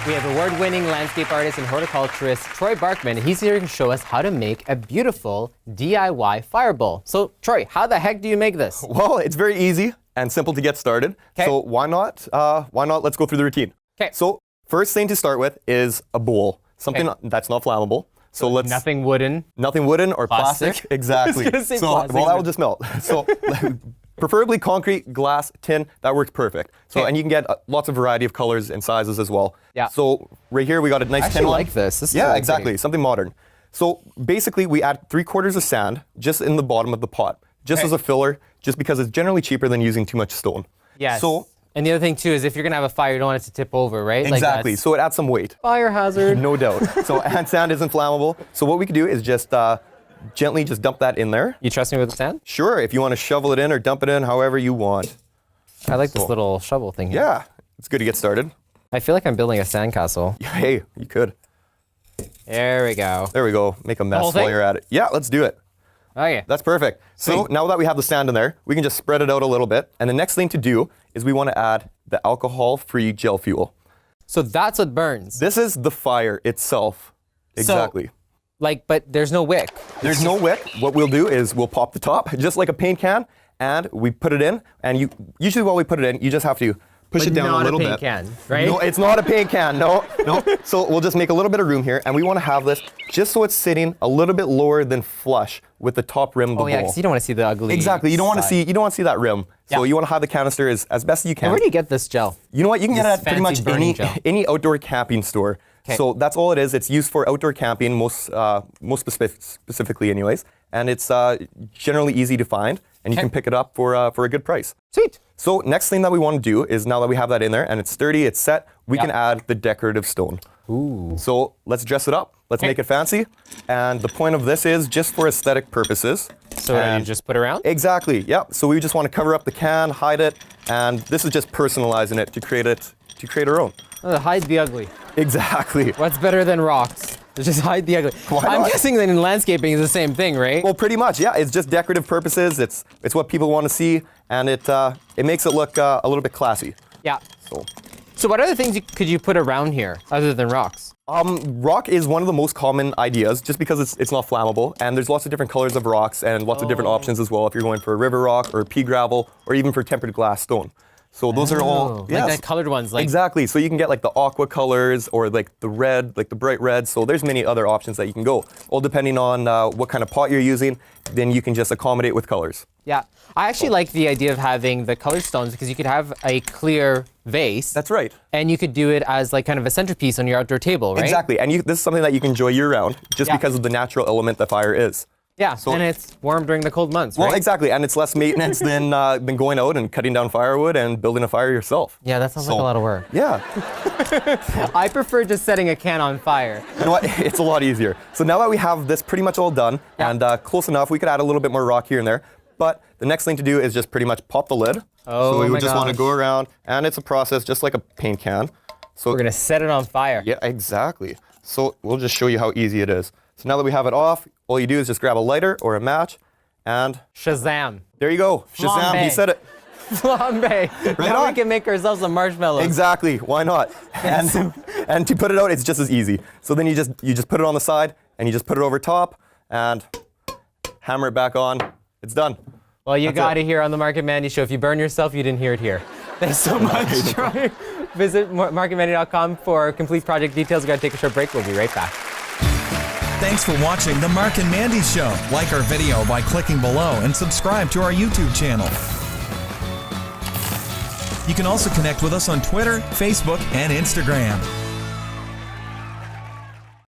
We have award-winning landscape artist and horticulturist Troy Barkman. He's here to show us how to make a beautiful DIY fire bowl. So, Troy, how the heck do you make this? Well, it's very easy and simple to get started. Okay. So why not? Let's go through the routine. Okay. So first thing to start with is a bowl, something that's not flammable. So let's Nothing wooden. Nothing wooden or plastic. Exactly. I was gonna say so plastic. well, that will just melt. So preferably concrete, glass, tin. That works perfect. So Okay. and you can get lots of variety of colors and sizes as well. Yeah. So right here we got a nice I actually tin one. like this. This is Yeah, really exactly. pretty. Something modern. So basically we add 3/4 of sand just in the bottom of the pot, just Okay. as a filler, just because it's generally cheaper than using too much stone. Yes. So and the other thing too is if you're gonna have a fire, you don't want it to tip over, right? exactly. Like So it adds some weight. fire hazard. No doubt. So and sand isn't flammable. So what we can do is just gently just dump that in there. You trust me with the sand? Sure, if you want to shovel it in or dump it in, however you want. I like this little shovel thing here. Yeah, it's good to get started. I feel like I'm building a sandcastle. Hey, you could. There we go. There we go. Make a mess whole while thing? you're at it. Yeah, let's do it. Okay. That's perfect. So Sweet. now that we have the sand in there, we can just spread it out a little bit. And the next thing to do is we want to add the alcohol-free gel fuel. So that's what burns. This is the fire itself. Exactly. But there's no wick. There's no wick. What we'll do is we'll pop the top, just like a paint can, and we put it in. And usually while we put it in, you just have to push But it down not a little paint bit. can, right? No, it's not a paint can. No. So we'll just make a little bit of room here, and we want to have this just so it's sitting a little bit lower than flush with the top rim of the Oh yeah, bowl. because you don't want to see the ugly. Exactly. You don't want to side. see that rim. So Yeah. you want to have the canister as best as you And can. where do you get this gel? You know what? You can get it This at pretty much fancy burning gel. any outdoor camping store. 'Kay. So that's all it is. It's used for outdoor camping, most specifically, anyways. And it's generally easy to find, and you Okay. can pick it up for a good price. Sweet. So next thing that we want to do is now that we have that in there and it's sturdy, it's set, we can add the decorative stone. Ooh. So let's dress it up. Let's Okay. make it fancy. And the point of this is just for aesthetic purposes. So you And- just put around? Exactly. Yep. So we just want to cover up the can, hide it, and this is just personalizing it to create our own. Hide the ugly. Exactly. What's better than rocks? Just hide the ugly. Why I'm not? guessing that in landscaping it's the same thing, right? Well, pretty much. Yeah. It's just decorative purposes. It's what people want to see, and it makes it look a little bit classy. Yeah. So. So what other things could you put around here other than rocks? Rock is one of the most common ideas just because it's not flammable, and there's lots of different colors of rocks and lots of different options as well if you're going for a river rock or pea gravel or even for tempered glass stone. So those are all Like the colored ones. Like exactly. So you can get like the aqua colors or like the red, like the bright red. So there's many other options that you can go. All depending on what kind of pot you're using, then you can just accommodate with colors. Yeah. I actually like the idea of having the colored stones because you could have a clear vase. That's right. And you could do it as like kind of a centerpiece on your outdoor table, right? Exactly. And this is something that you can enjoy year round just Yeah. because of the natural element that fire is. Yeah. And it's warm during the cold months, Well, right? exactly. And it's less maintenance than going out and cutting down firewood and building a fire yourself. Yeah, that sounds like a lot of work. Yeah. I prefer just setting a can on fire. You know what? It's a lot easier. So now that we have this pretty much all done and close enough, we could add a little bit more rock here and there. But the next thing to do is just pretty much pop the lid. Oh, so we my would just want to gosh. go around, and it's a process just like a paint can. So We're gonna set it on fire. yeah, exactly. So we'll just show you how easy it is. So now that we have it off, all you do is just grab a lighter or a match, and Shazam. there you go. Shazam, he Flambe. said it. Flambe. Now on. we can make ourselves some marshmallows. Exactly. Why not? And to put it out, it's just as easy. So then you just put it on the side, and you just put it over top, and hammer it back on. It's done. Well, you That's got it. it here on the Marc and Mandy Show. If you burn yourself, you didn't hear it here. Thanks so much, Troy. Visit marcandmandy.com for complete project details. We're going to take a short break. We'll be right back. Thanks for watching The Marc and Mandy Show. Like our video by clicking below and subscribe to our YouTube channel. You can also connect with us on Twitter, Facebook, and Instagram.